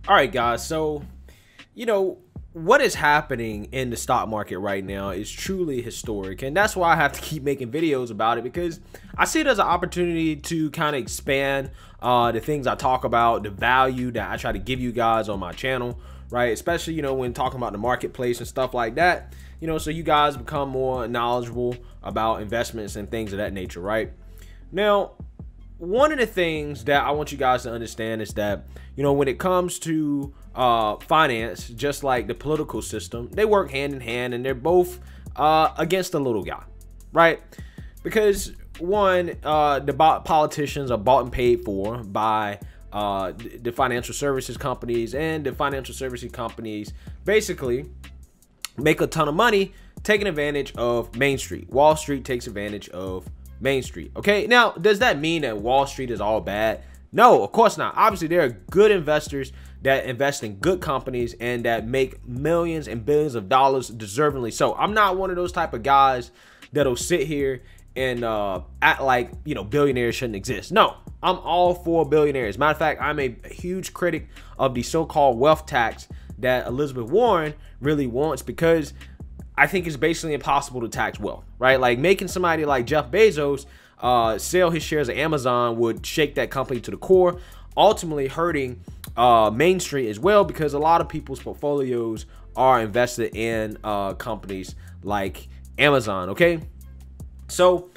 All right, guys. So, what is happening in the stock market right now is truly historic. And that's why I have to keep making videos about it, because I see it as an opportunity to kind of expand the things I talk about, the value that I try to give you guys on my channel, right? Especially, when talking about the marketplace and stuff like that, so you guys become more knowledgeable about investments and things of that nature, right? Now, one of the things that I want you guys to understand is that, when it comes to finance, just like the political system, they work hand in hand, and they're both against the little guy, right? Because one, the politicians are bought and paid for by the financial services companies, and the financial services companies basically make a ton of money taking advantage of Mainstreet. Wall Street takes advantage of Mainstreet. Okay, now does that mean that Wall Street is all bad? No, of course not. Obviously, there are good investors that invest in good companies and that make millions and billions of dollars deservingly so. I'm not one of those type of guys that'll sit here and act like billionaires shouldn't exist. No, I'm all for billionaires. Matter of fact, I'm a huge critic of the so-called wealth tax that Elizabeth Warren really wants, because I think it's basically impossible to tax wealth, right? Like making somebody like Jeff Bezos sell his shares of Amazon would shake that company to the core, ultimately hurting Mainstreet as well, because a lot of people's portfolios are invested in companies like Amazon. Okay, so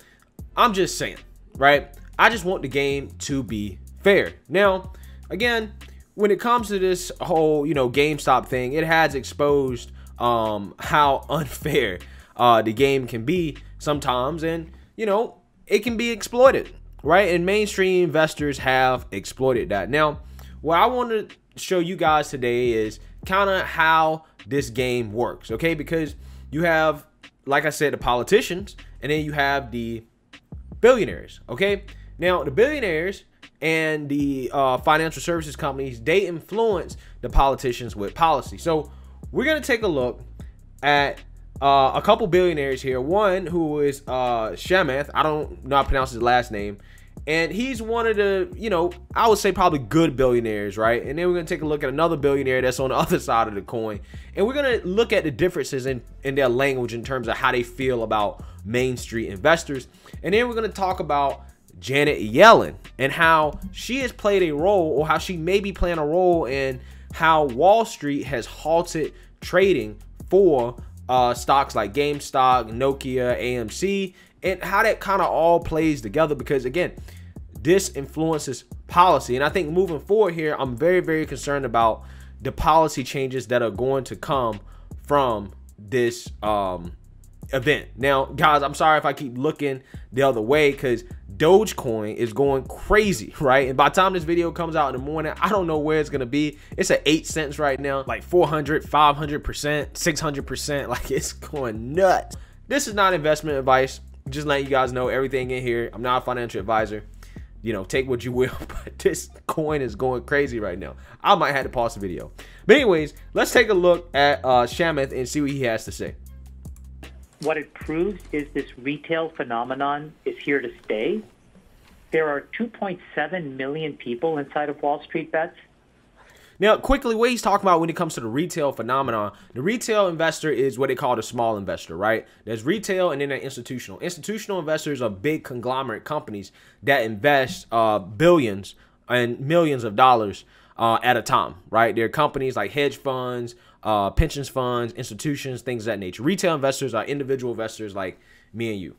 I'm just saying, right? I just want the game to be fair. Now, again, when it comes to this whole GameStop thing, it has exposed how unfair the game can be sometimes, and it can be exploited, right? And mainstream investors have exploited that. Now, what I want to show you guys today is kind of how this game works, okay? Because you have, like I said, the politicians, and then you have the billionaires, okay? Now, the billionaires and the financial services companies, they influence the politicians with policy. So we're going to take a look at a couple billionaires here. One who is Chamath. I don't know how to pronounce his last name. And he's one of the, I would say probably good billionaires, right? And then we're going to take a look at another billionaire that's on the other side of the coin. And we're going to look at the differences in their language in terms of how they feel about Mainstreet investors. And then we're going to talk about Janet Yellen and how she has played a role, or how she may be playing a role in how Wall Street has halted trading for stocks like GameStop, Nokia, AMC, and how that kind of all plays together, because again, this influences policy. And I think moving forward here, I'm very, very concerned about the policy changes that are going to come from this event. Now, guys, I'm sorry if I keep looking the other way, because Dogecoin is going crazy, right? And by the time this video comes out in the morning, I don't know where it's going to be. It's at 8 cents right now, like 400, 500%, 600%. Like, it's going nuts. This is not investment advice. Just letting you guys know everything in here. I'm not a financial advisor. Take what you will, but this coin is going crazy right now. I might have to pause the video. But anyways, let's take a look at Chamath and see what he has to say. What it proves is this retail phenomenon is here to stay. There are 2.7 million people inside of Wall Street Bets. Now, quickly, what he's talking about when it comes to the retail phenomenon, the retail investor is what they call the small investor, right? There's retail, and then there's institutional. Institutional investors are big conglomerate companies that invest billions and millions of dollars at a time, right? They're companies like hedge funds, pensions funds, institutions, things of that nature. Retail investors are individual investors like me and you.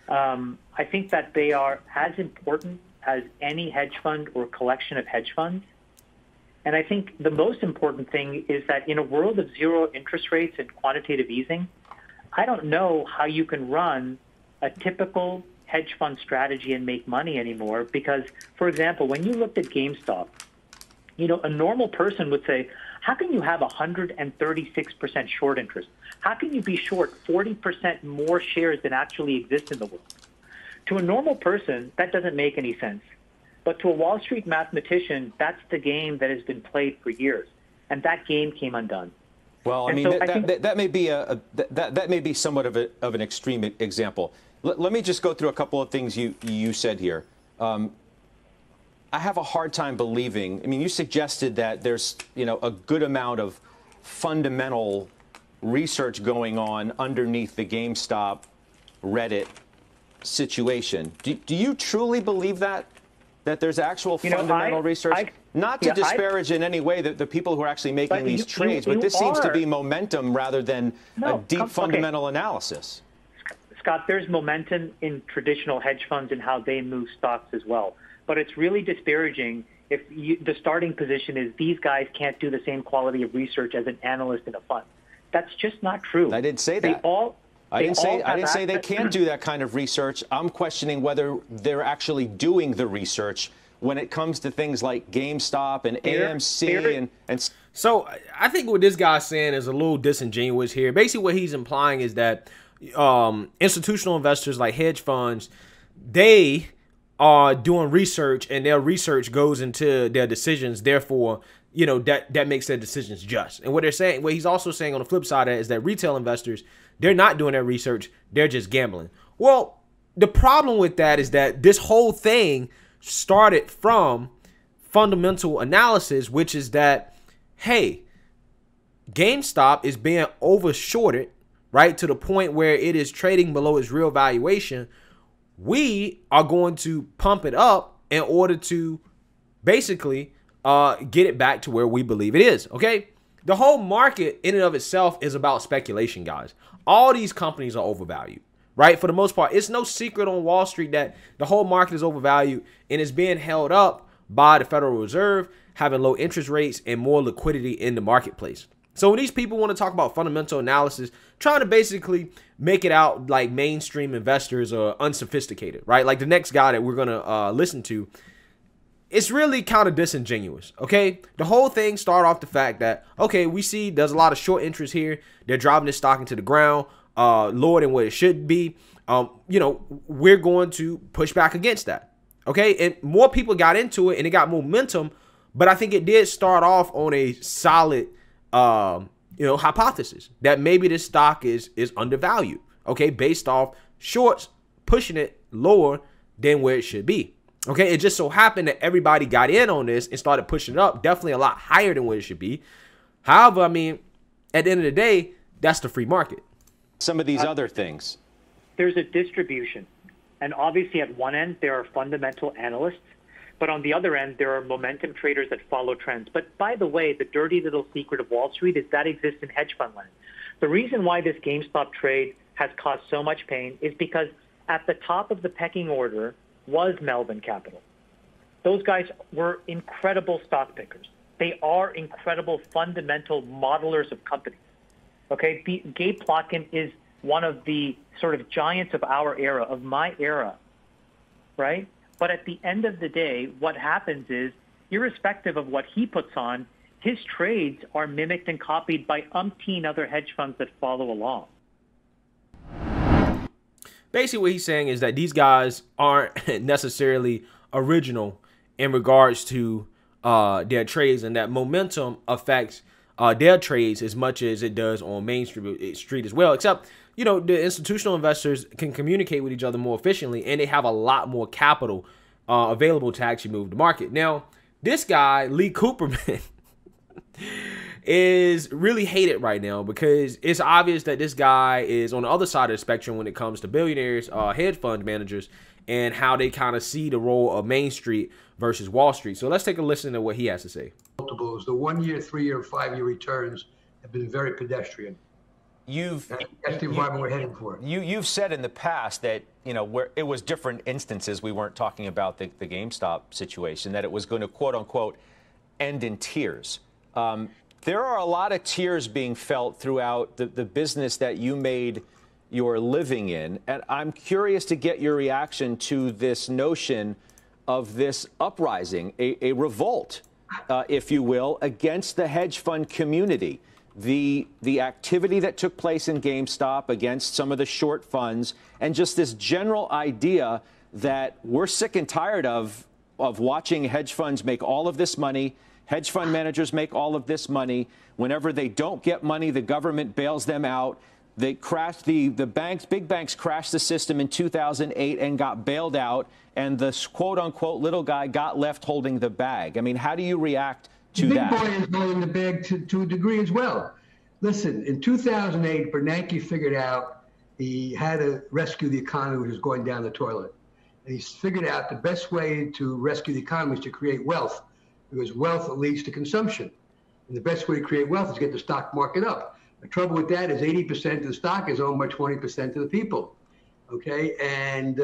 I think that they are as important as any hedge fund or collection of hedge funds. And I think the most important thing is that in a world of zero interest rates and quantitative easing, I don't know how you can run a typical hedge fund strategy and make money anymore. Because, for example, when you looked at GameStop, a normal person would say, how can you have 136% short interest? How can you be short 40% more shares than actually exist in the world? To a normal person, that doesn't make any sense. But to a Wall Street mathematician, that's the game that has been played for years, and that game came undone. Well, I mean, that may be that may be somewhat of an extreme example. Let me just go through a couple of things you said here. I have a hard time believing. I mean, you suggested that there's, a good amount of fundamental research going on underneath the GameStop Reddit situation. Do you truly believe that there's actual fundamental research? Not to disparage in any way the people who are actually making these trades, but this seems to be momentum rather than a deep fundamental analysis. Scott, there's momentum in traditional hedge funds and how they move stocks as well. But it's really disparaging if the starting position is these guys can't do the same quality of research as an analyst in a fund. That's just not true. I didn't say that. I didn't say they can't do that kind of research. I'm questioning whether they're actually doing the research when it comes to things like GameStop and AMC and. So I think what this guy's saying is a little disingenuous here. Basically, what he's implying is that institutional investors like hedge funds, they are doing research, and their research goes into their decisions. Therefore, that makes their decisions just. And what he's also saying on the flip side of that is that retail investors, they're not doing their research. They're just gambling. Well, the problem with that is that this whole thing started from fundamental analysis, which is that, hey, GameStop is being overshorted, right, to the point where it is trading below its real valuation. We are going to pump it up in order to basically get it back to where we believe it is, okay? The whole market in and of itself is about speculation, guys. All these companies are overvalued, right? For the most part, it's no secret on Wall Street that the whole market is overvalued and is being held up by the Federal Reserve having low interest rates and more liquidity in the marketplace. So when these people want to talk about fundamental analysis, trying to basically make it out like mainstream investors are unsophisticated, right? Like the next guy that we're going to listen to, it's really kind of disingenuous, okay? The whole thing started off the fact that, okay, we see there's a lot of short interest here. They're driving this stock into the ground, lower than what it should be. We're going to push back against that, okay? And more people got into it and it got momentum, but I think it did start off on a solid hypothesis that maybe this stock is undervalued, okay, based off shorts pushing it lower than where it should be. Okay, it just so happened that everybody got in on this and started pushing it up, definitely a lot higher than what it should be. However, I mean, at the end of the day, that's the free market. Some of these other things. There's a distribution. And obviously at one end, there are fundamental analysts. But on the other end, there are momentum traders that follow trends. But by the way, the dirty little secret of Wall Street is that exists in hedge fund land. The reason why this GameStop trade has caused so much pain is because at the top of the pecking order was Melvin Capital. Those guys were incredible stock pickers. They are incredible fundamental modelers of companies. Okay, Gabe Plotkin is one of the sort of giants of our era, of my era, right? But at the end of the day, what happens is, irrespective of what he puts on, his trades are mimicked and copied by umpteen other hedge funds that follow along. Basically, what he's saying is that these guys aren't necessarily original in regards to their trades, and that momentum affects their trades as much as it does on Mainstreet as well. Except, the institutional investors can communicate with each other more efficiently, and they have a lot more capital available to actually move the market. Now, this guy, Lee Cooperman, is really hated right now because it's obvious that this guy is on the other side of the spectrum when it comes to billionaires, hedge fund managers, and how they kind of see the role of Mainstreet versus Wall Street. So let's take a listen to what he has to say. Multiples, the 1 year, 3 year, 5 year returns have been very pedestrian. That's the environment we're heading for. You've said in the past that, where it was different instances, we weren't talking about the GameStop situation, that it was going to, quote unquote, end in tears. There are a lot of tears being felt throughout the business that you made your living in. And I'm curious to get your reaction to this notion of this uprising, a revolt, if you will, against the hedge fund community. The activity that took place in GameStop against some of the short funds, and just this general idea that we're sick and tired of watching hedge funds make all of this money. Hedge fund managers make all of this money. Whenever they don't get money, the government bails them out. They crashed the banks, big banks crashed the system in 2008 and got bailed out. And the quote unquote little guy got left holding the bag. I mean, how do you react to that? The big boy is holding the bag to a degree as well. Listen, in 2008, Bernanke figured out he had to rescue the economy, which was going down the toilet. And he figured out the best way to rescue the economy is to create wealth, because wealth leads to consumption. And the best way to create wealth is to get the stock market up. The trouble with that is 80% of the stock is owned by 20% of the people. Okay, and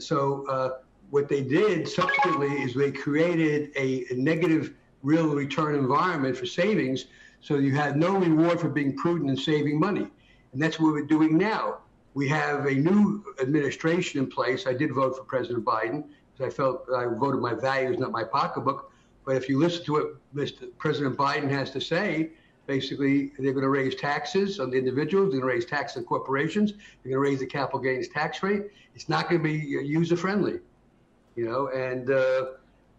so what they did subsequently is they created a negative real return environment for savings, so you had no reward for being prudent and saving money. And that's what we're doing now. We have a new administration in place. I did vote for President Biden because I felt I voted my values, not my pocketbook. But if you listen to what Mr. President Biden has to say, basically, they're going to raise taxes on the individuals. They're going to raise taxes on corporations. They're going to raise the capital gains tax rate. It's not going to be user-friendly, you know. And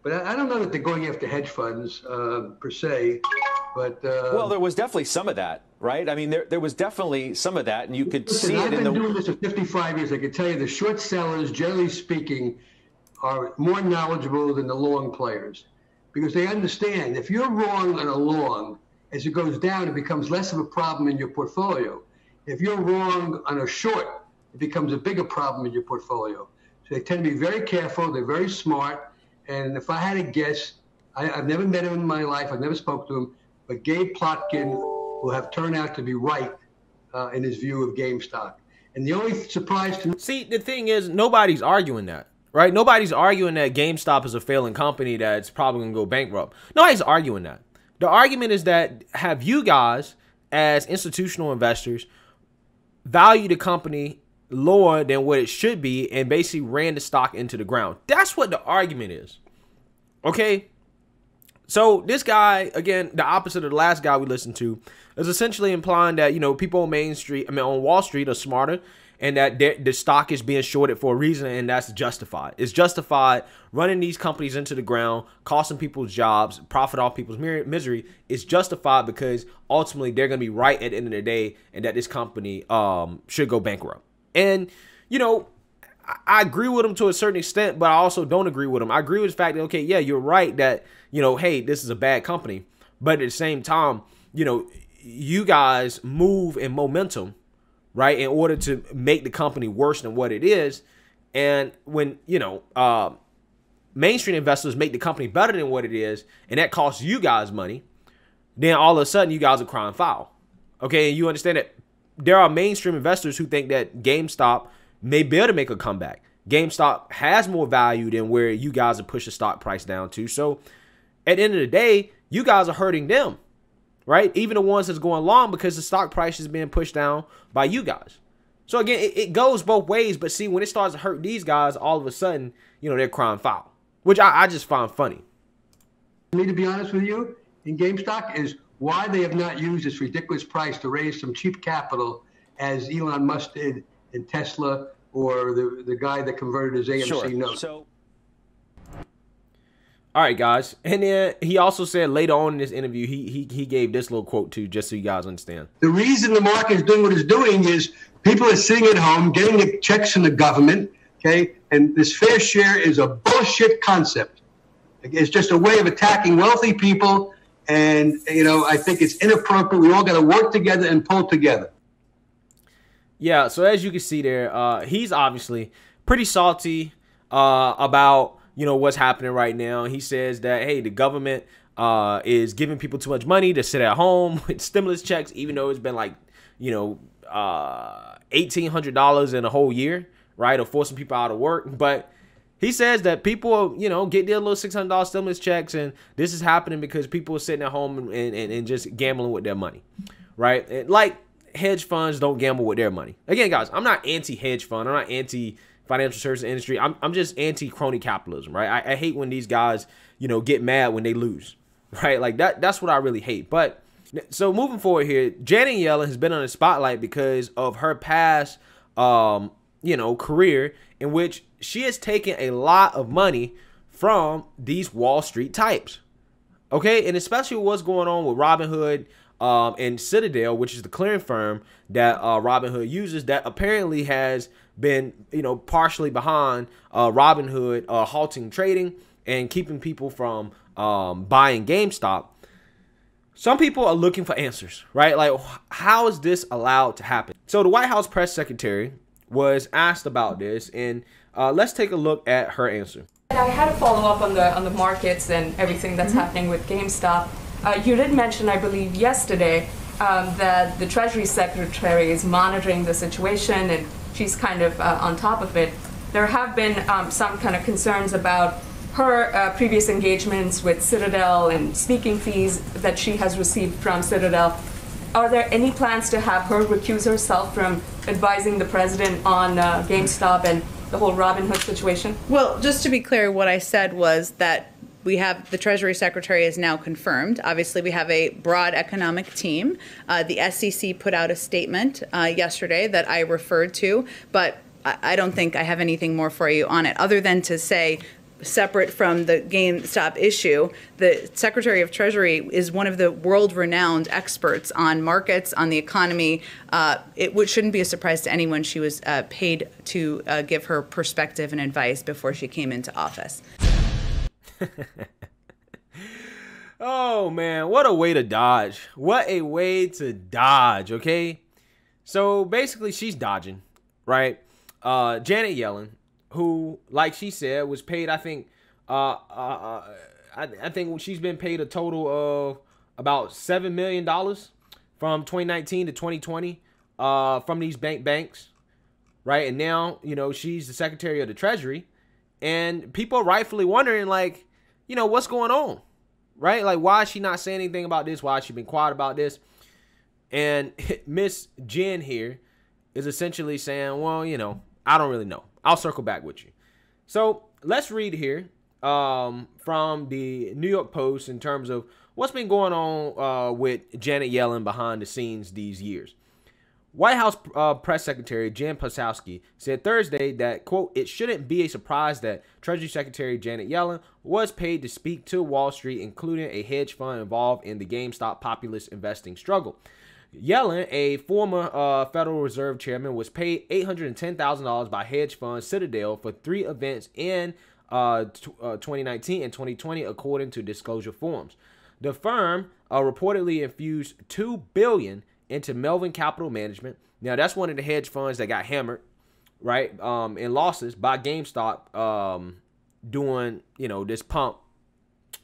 but I don't know that they're going after hedge funds per se. But well, there was definitely some of that, right? I mean, there was definitely some of that, and you could see it in the. I've been doing this for 55 years. I can tell you the short sellers, generally speaking, are more knowledgeable than the long players, because they understand if you're wrong on a long, as it goes down, it becomes less of a problem in your portfolio. If you're wrong on a short, it becomes a bigger problem in your portfolio. So they tend to be very careful. They're very smart. And if I had to guess, I've never met him in my life. I've never spoke to him. But Gabe Plotkin will have turned out to be right in his view of GameStop. And the only surprise to me... See, the thing is, nobody's arguing that, right? Nobody's arguing that GameStop is a failing company that's probably going to go bankrupt. Nobody's arguing that. The argument is that have you guys, as institutional investors, value the company lower than what it should be and basically ran the stock into the ground. That's what the argument is. Okay? So this guy, again, the opposite of the last guy we listened to, is essentially implying that, you know, people on Main Street, on Wall Street are smarter and that the stock is being shorted for a reason, and that's justified. It's justified running these companies into the ground, costing people's jobs, profit off people's misery. It's justified because ultimately they're going to be right at the end of the day and that this company should go bankrupt. And, you know, I agree with him to a certain extent, but I also don't agree with him. I agree with the fact that, okay, yeah, you're right that, you know, hey, this is a bad company. But at the same time, you know, you guys move in momentum, right, in order to make the company worse than what it is. And when, you know, mainstream investors make the company better than what it is, and that costs you guys money, then all of a sudden you guys are crying foul. Okay, and you understand that there are mainstream investors who think that GameStop may be able to make a comeback. GameStop has more value than where you guys have pushed the stock price down to. So at the end of the day, you guys are hurting them, right? Even the ones that's going long, because the stock price is being pushed down by you guys. So again, it goes both ways. But see, when it starts to hurt these guys, all of a sudden, you know, they're crying foul, which I just find funny. Me, to be honest with you, in GameStop is why they have not used this ridiculous price to raise some cheap capital as Elon Musk did in Tesla, or the guy that converted his AMC note. So, all right, guys. And then he also said later on in this interview, he gave this little quote too, just so you guys understand. The reason the market is doing what it's doing is people are sitting at home getting the checks from the government, okay? And this fair share is a bullshit concept. It's just a way of attacking wealthy people. And, you know, I think it's inappropriate. We all got to work together and pull together. Yeah, so as you can see there, he's obviously pretty salty about, you know, what's happening right now. He says that, hey, the government is giving people too much money to sit at home with stimulus checks, even though it's been like, you know, $1,800 in a whole year, right, or forcing people out of work. But he says that people, you know, get their little $600 stimulus checks, and this is happening because people are sitting at home and just gambling with their money, right? And like, hedge funds don't gamble with their money. Again, guys, I'm not anti-hedge fund. I'm not anti-financial services industry. I'm just anti-crony capitalism, right? I hate when these guys, you know, get mad when they lose, right? Like that's what I really hate. But so moving forward here, Janet Yellen has been on the spotlight because of her past, you know, career in which she has taken a lot of money from these Wall Street types. Okay, and especially what's going on with Robinhood and Citadel, which is the clearing firm that Robinhood uses, that apparently has been, partially behind Robinhood halting trading and keeping people from buying GameStop. Some people are looking for answers, right? Like, how is this allowed to happen? So the White House press secretary was asked about this, and let's take a look at her answer. I had a follow-up on the markets and everything that's happening with GameStop. You did mention, I believe, yesterday that the Treasury Secretary is monitoring the situation and she's kind of on top of it. There have been some kind of concerns about her previous engagements with Citadel and speaking fees that she has received from Citadel. Are there any plans to have her recuse herself from advising the president on GameStop and the whole Robinhood situation? Well, just to be clear, what I said was that we have the Treasury Secretary is now confirmed. Obviously, we have a broad economic team. The SEC put out a statement yesterday that I referred to, but I don't think I have anything more for you on it, other than to say, separate from the GameStop issue, the Secretary of Treasury is one of the world-renowned experts on markets, on the economy. It shouldn't be a surprise to anyone she was paid to give her perspective and advice before she came into office. Oh, man, what a way to dodge. What a way to dodge, okay? So basically, she's dodging, right? Janet Yellen, who, like she said, was paid, I think she's been paid a total of about $7 million from 2019 to 2020 from these banks, right? And now, she's the Secretary of the Treasury, and people are rightfully wondering, like, what's going on, right? Like, why is she not saying anything about this? Why has she been quiet about this? And Miss Jen here is essentially saying, well, I don't really know. I'll circle back with you. So let's read here from the New York Post in terms of what's been going on with Janet Yellen behind the scenes these years. White House Press Secretary Jen Psaki said Thursday that, quote, it shouldn't be a surprise that Treasury Secretary Janet Yellen was paid to speak to Wall Street, including a hedge fund involved in the GameStop populist investing struggle. Yellen, a former Federal Reserve chairman, was paid $810,000 by hedge fund Citadel for 3 events in 2019 and 2020, according to disclosure forms. The firm reportedly infused $2 billion into Melvin Capital Management. Now, that's one of the hedge funds that got hammered, right, in losses by GameStop doing, this pump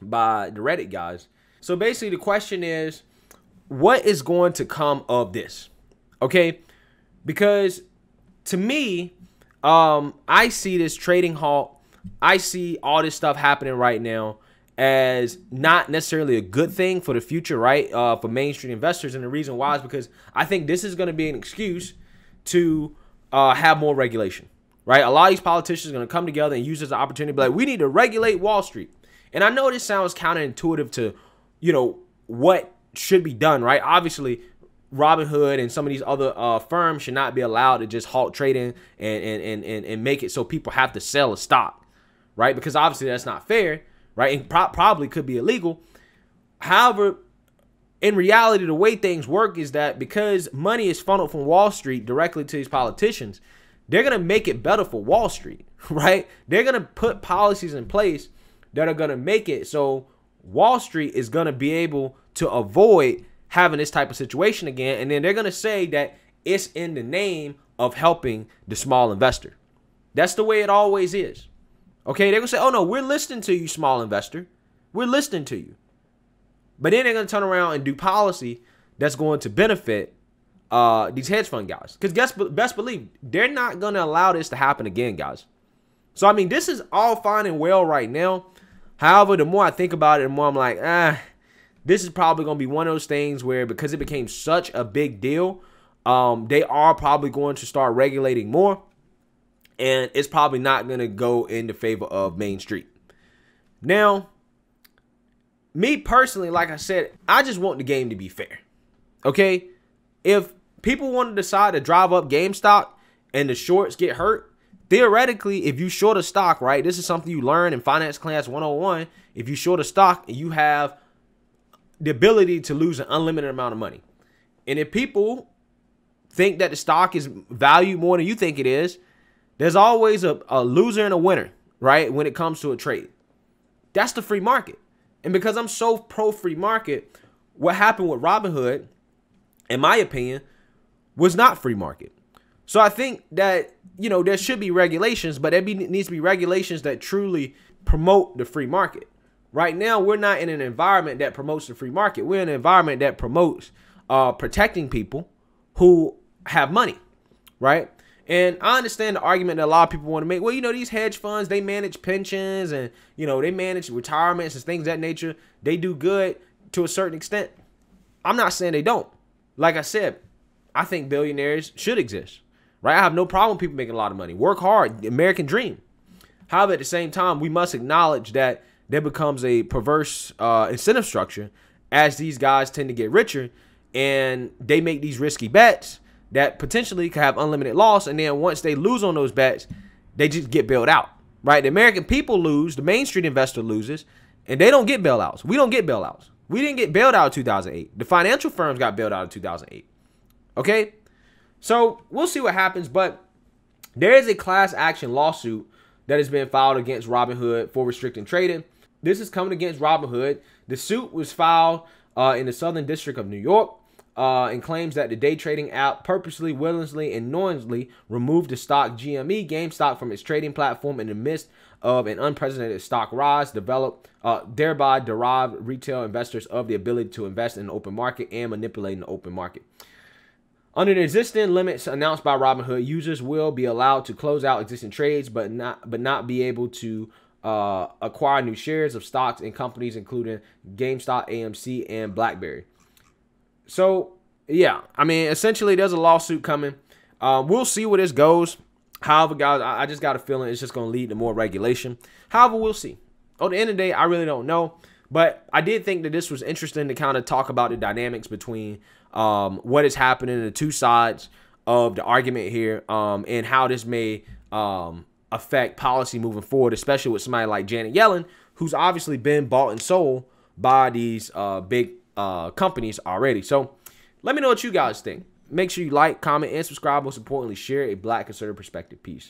by the Reddit guys. So basically, the question is, what is going to come of this? Okay, because to me, I see this trading halt. I see all this stuff happening right now as not necessarily a good thing for the future, right? For Mainstreet investors. And the reason why is because I think this is going to be an excuse to have more regulation, right? A lot of these politicians are going to come together and use this as an opportunity to be like, we need to regulate Wall Street. And I know this sounds counterintuitive to, what should be done, right? Obviously, Robinhood and some of these other firms should not be allowed to just halt trading and make it so people have to sell a stock, right? Because obviously that's not fair, right? And probably could be illegal. However, in reality, the way things work is that because money is funneled from Wall Street directly to these politicians, they're going to make it better for Wall Street, right? They're going to put policies in place that are going to make it so Wall Street is going to be able to avoid having this type of situation again. And then they're going to say that it's in the name of helping the small investor. That's the way it always is. Okay, they're going to say, oh, no, we're listening to you, small investor. We're listening to you. But then they're going to turn around and do policy that's going to benefit these hedge fund guys. Because best believe, they're not going to allow this to happen again, guys. So, I mean, this is all fine and well right now. However, the more I think about it, the more I'm like, this is probably going to be one of those things where because it became such a big deal, they are probably going to start regulating more. And it's probably not going to go in the favor of Mainstreet. Now, me personally, like I said, I just want the game to be fair. Okay? If people want to decide to drive up GameStop and the shorts get hurt, theoretically, if you short a stock, right, this is something you learn in Finance Class 101. If you short a stock and you have the ability to lose an unlimited amount of money. And if people think that the stock is valued more than you think it is, there's always a loser and a winner, right? When it comes to a trade. That's the free market. And because I'm so pro free market, what happened with Robinhood, in my opinion, was not free market. So I think that, you know, there should be regulations, but needs to be regulations that truly promote the free market. Right now, we're not in an environment that promotes the free market. We're in an environment that promotes protecting people who have money, right? And I understand the argument that a lot of people want to make. Well, you know, these hedge funds, they manage pensions and, you know, they manage retirements and things of that nature. They do good to a certain extent. I'm not saying they don't. Like I said, I think billionaires should exist, right? I have no problem with people making a lot of money. Work hard, the American dream. However, at the same time, we must acknowledge that there becomes a perverse incentive structure as these guys tend to get richer and they make these risky bets that potentially could have unlimited loss. And then once they lose on those bets, they just get bailed out, right? The American people lose, the Mainstreet investor loses, and they don't get bailouts. We don't get bailouts. We didn't get bailed out in 2008. The financial firms got bailed out in 2008. Okay? So we'll see what happens, but there is a class action lawsuit that has been filed against Robinhood for restricting trading. This is coming against Robinhood. The suit was filed in the Southern District of New York. And claims that the day trading app purposely, willingly, and knowingly removed the stock GME, GameStop, from its trading platform in the midst of an unprecedented stock rise, thereby derived retail investors of the ability to invest in the open market and manipulating the open market. Under the existing limits announced by Robinhood, users will be allowed to close out existing trades, but not be able to acquire new shares of stocks in companies including GameStop, AMC, and BlackBerry. So, yeah, I mean, essentially, there's a lawsuit coming. We'll see where this goes. However, guys, I just got a feeling it's just going to lead to more regulation. However, we'll see. At the end of the day, I really don't know. But I did think that this was interesting to kind of talk about the dynamics between what is happening, the two sides of the argument here, and how this may affect policy moving forward, especially with somebody like Janet Yellen, who's obviously been bought and sold by these big companies already. So let me know what you guys think. Make sure you like, comment, and subscribe. Most importantly, share a Black conservative perspective. Peace.